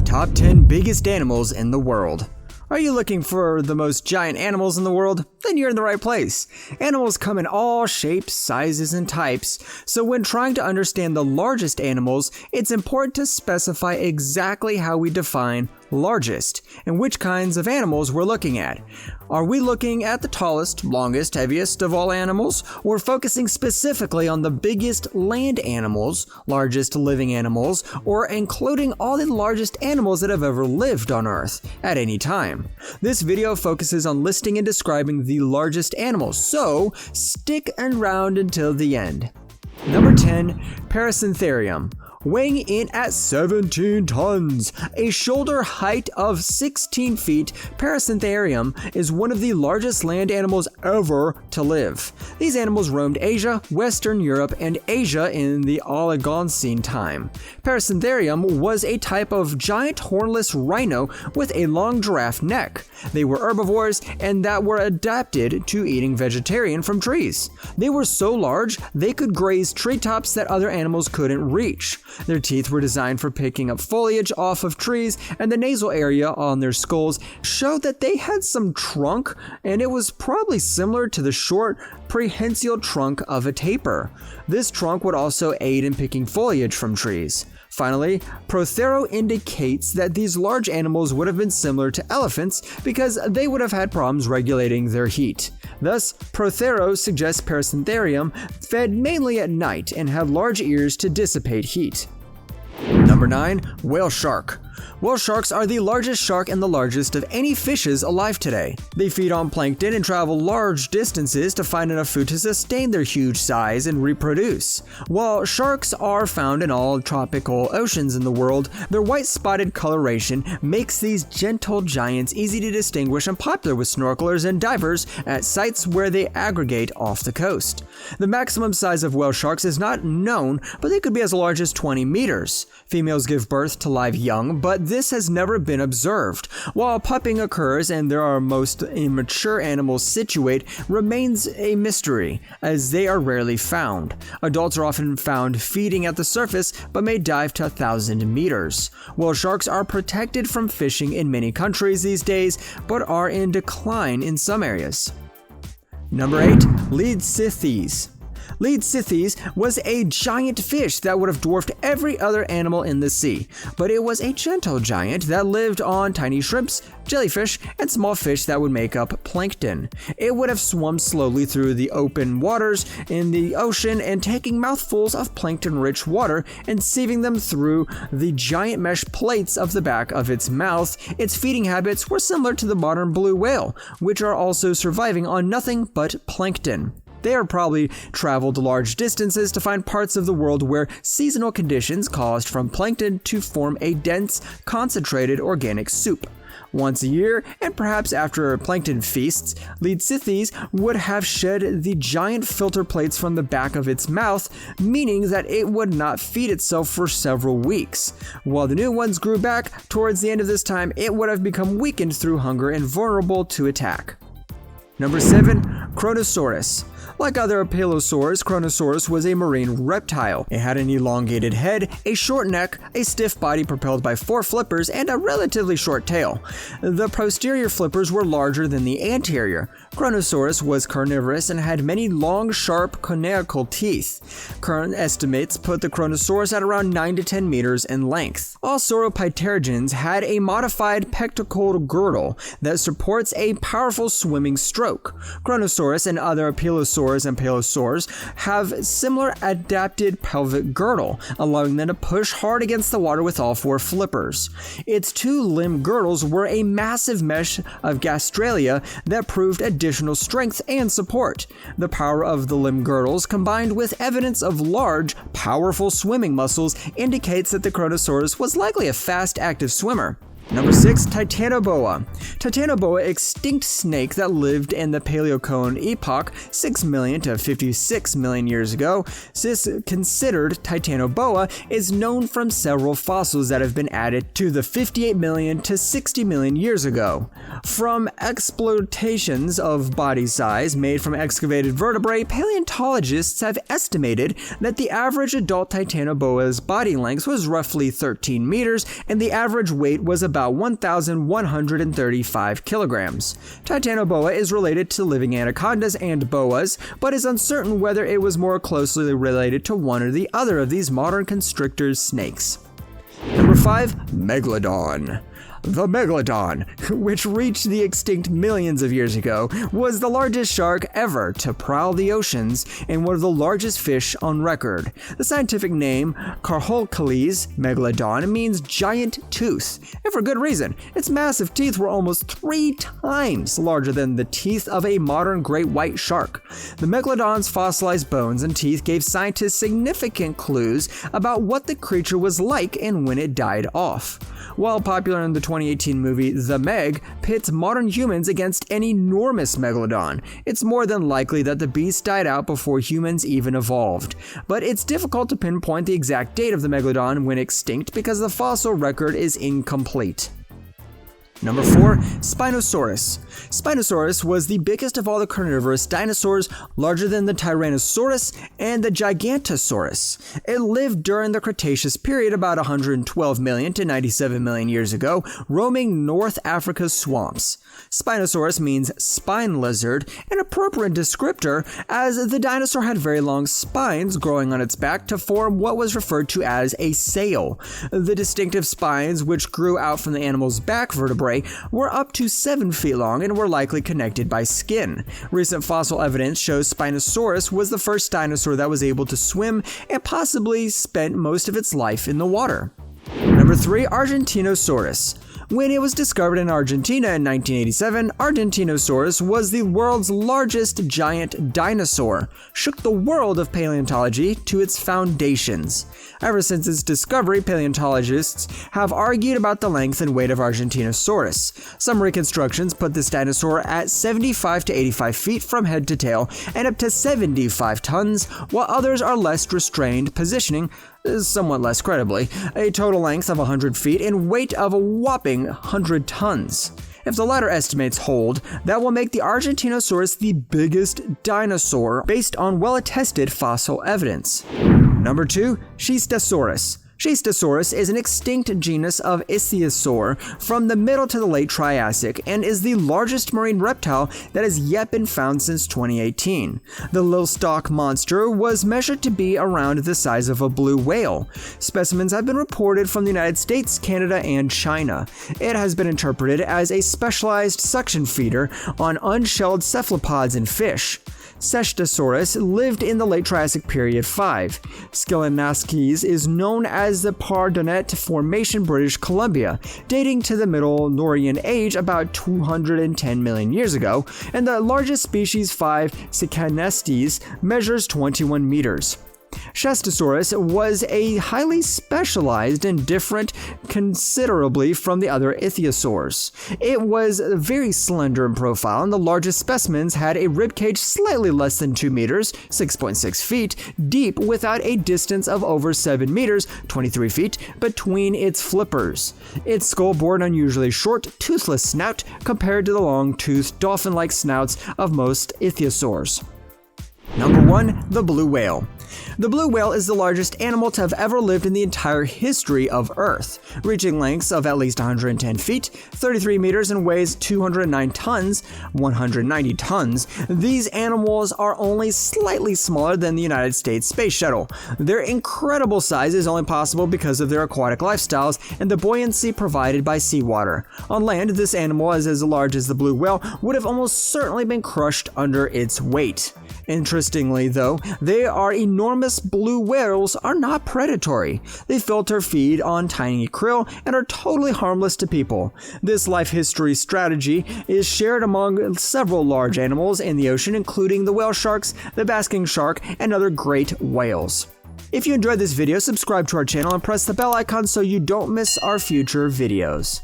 Top 10 biggest animals in the world. Are you looking for the most giant animals in the world? Then you're in the right place. Animals come in all shapes, sizes, and types, so when trying to understand the largest animals, it's important to specify exactly how we define largest and which kinds of animals we're looking at. Are we looking at the tallest, longest, heaviest of all animals, or focusing specifically on the biggest land animals, largest living animals, or including all the largest animals that have ever lived on Earth at any time? This video focuses on listing and describing the largest animals, so stick around until the end. Number 10, Paracentherium. Weighing in at 17 tons, a shoulder height of 16 feet, Paracentherium is one of the largest land animals ever to live. These animals roamed Asia, Western Europe, and Asia in the Oligocene time. Paracentherium was a type of giant hornless rhino with a long giraffe neck. They were herbivores and that were adapted to eating vegetarian from trees. They were so large they could graze treetops that other animals couldn't reach. Their teeth were designed for picking up foliage off of trees, and the nasal area on their skulls showed that they had some trunk, and it was probably similar to the short, prehensile trunk of a tapir. This trunk would also aid in picking foliage from trees. Finally, Prothero indicates that these large animals would have been similar to elephants because they would have had problems regulating their heat. Thus, Prothero suggests Paracentherium fed mainly at night and had large ears to dissipate heat. Number 9, whale shark. Whale sharks are the largest shark and the largest of any fishes alive today. They feed on plankton and travel large distances to find enough food to sustain their huge size and reproduce. While sharks are found in all tropical oceans in the world, their white spotted coloration makes these gentle giants easy to distinguish and popular with snorkelers and divers at sites where they aggregate off the coast. The maximum size of whale sharks is not known, but they could be as large as 20 meters. Females give birth to live young, but this has never been observed. While pupping occurs and there are most immature animals situate remains a mystery, as they are rarely found. Adults are often found feeding at the surface, but may dive to 1,000 meters. Whale sharks are protected from fishing in many countries these days, but are in decline in some areas. Number 8, Leedsichthys. Leedsichthys was a giant fish that would have dwarfed every other animal in the sea, but it was a gentle giant that lived on tiny shrimps, jellyfish, and small fish that would make up plankton. It would have swum slowly through the open waters in the ocean and taking mouthfuls of plankton-rich water and sieving them through the giant mesh plates of the back of its mouth. Its feeding habits were similar to the modern blue whale, which are also surviving on nothing but plankton. They are probably traveled large distances to find parts of the world where seasonal conditions caused from plankton to form a dense, concentrated organic soup. Once a year, and perhaps after plankton feasts, Leedsichthys would have shed the giant filter plates from the back of its mouth, meaning that it would not feed itself for several weeks. While the new ones grew back, towards the end of this time, it would have become weakened through hunger and vulnerable to attack. Number 7, Kronosaurus. Like other apeilosaurs, Kronosaurus was a marine reptile. It had an elongated head, a short neck, a stiff body propelled by 4 flippers, and a relatively short tail. The posterior flippers were larger than the anterior. Kronosaurus was carnivorous and had many long, sharp, conical teeth. Current estimates put the Kronosaurus at around 9 to 10 meters in length. All sauropterygians had a modified pectoral girdle that supports a powerful swimming stroke. Kronosaurus and other apeilosaurs and paleosaurs have similar adapted pelvic girdle, allowing them to push hard against the water with all 4 flippers. Its 2 limb girdles were a massive mesh of gastralia that proved additional strength and support. The power of the limb girdles, combined with evidence of large, powerful swimming muscles, indicates that the Kronosaurus was likely a fast, active swimmer. Number 6. Titanoboa. Titanoboa, extinct snake that lived in the Paleocone epoch 6 million to 56 million years ago. This considered Titanoboa is known from several fossils that have been added to the 58 million to 60 million years ago. From exploitations of body size made from excavated vertebrae, paleontologists have estimated that the average adult Titanoboa's body length was roughly 13 meters and the average weight was about 1,135 kilograms. Titanoboa is related to living anacondas and boas, but is uncertain whether it was more closely related to one or the other of these modern constrictors snakes. Number 5. Megalodon. The Megalodon, which reached the extinct millions of years ago, was the largest shark ever to prowl the oceans and one of the largest fish on record. The scientific name, Carholcales megalodon, means giant tooth, and for good reason. Its massive teeth were almost 3 times larger than the teeth of a modern great white shark. The Megalodon's fossilized bones and teeth gave scientists significant clues about what the creature was like and when it died off. While popular in the 2018 movie The Meg pits modern humans against an enormous megalodon, it's more than likely that the beast died out before humans even evolved. But it's difficult to pinpoint the exact date of the megalodon when extinct because the fossil record is incomplete. Number 4. Spinosaurus. Spinosaurus was the biggest of all the carnivorous dinosaurs, larger than the Tyrannosaurus and the Gigantosaurus. It lived during the Cretaceous period about 112 million to 97 million years ago, roaming North Africa's swamps. Spinosaurus means spine lizard, an appropriate descriptor as the dinosaur had very long spines growing on its back to form what was referred to as a sail. The distinctive spines, which grew out from the animal's back vertebrae, were up to 7 feet long and were likely connected by skin. Recent fossil evidence shows Spinosaurus was the first dinosaur that was able to swim and possibly spent most of its life in the water. Number 3. Argentinosaurus. When it was discovered in Argentina in 1987, Argentinosaurus was the world's largest giant dinosaur, shook the world of paleontology to its foundations. Ever since its discovery, paleontologists have argued about the length and weight of Argentinosaurus. Some reconstructions put this dinosaur at 75 to 85 feet from head to tail and up to 75 tons, while others are less restrained, positioning somewhat less credibly, a total length of 100 feet and weight of a whopping 100 tons. If the latter estimates hold, that will make the Argentinosaurus the biggest dinosaur based on well-attested fossil evidence. Number 2. Shaistasaurus. Shaistasaurus is an extinct genus of ichthyosaur from the middle to the late Triassic and is the largest marine reptile that has yet been found since 2018. The little stalk monster was measured to be around the size of a blue whale. Specimens have been reported from the United States, Canada, and China. It has been interpreted as a specialized suction feeder on unshelled cephalopods and fish. Shaistasaurus lived in the late Triassic period 5. Skelenastes is known as the Pardonnet Formation, British Columbia, dating to the Middle Laurian Age about 210 million years ago, and the largest species 5, Skelenastes, measures 21 meters. Shaistasaurus was a highly specialized and different considerably from the other ichthyosaurs. It was very slender in profile, and the largest specimens had a ribcage slightly less than 2 meters, 6.6 feet, deep without a distance of over 7 meters, 23 feet, between its flippers. Its skull bore an unusually short, toothless snout compared to the long-toothed, dolphin-like snouts of most ichthyosaurs. Number 1. The blue whale. The blue whale is the largest animal to have ever lived in the entire history of Earth, reaching lengths of at least 110 feet, 33 meters, and weighs 209 tons, 190 tons. These animals are only slightly smaller than the United States Space Shuttle. Their incredible size is only possible because of their aquatic lifestyles and the buoyancy provided by seawater. On land, this animal, as large as the blue whale, would have almost certainly been crushed under its weight. Interestingly, though, enormous blue whales are not predatory. They filter feed on tiny krill and are totally harmless to people. This life history strategy is shared among several large animals in the ocean, including the whale sharks, the basking shark, and other great whales. If you enjoyed this video, subscribe to our channel and press the bell icon so you don't miss our future videos.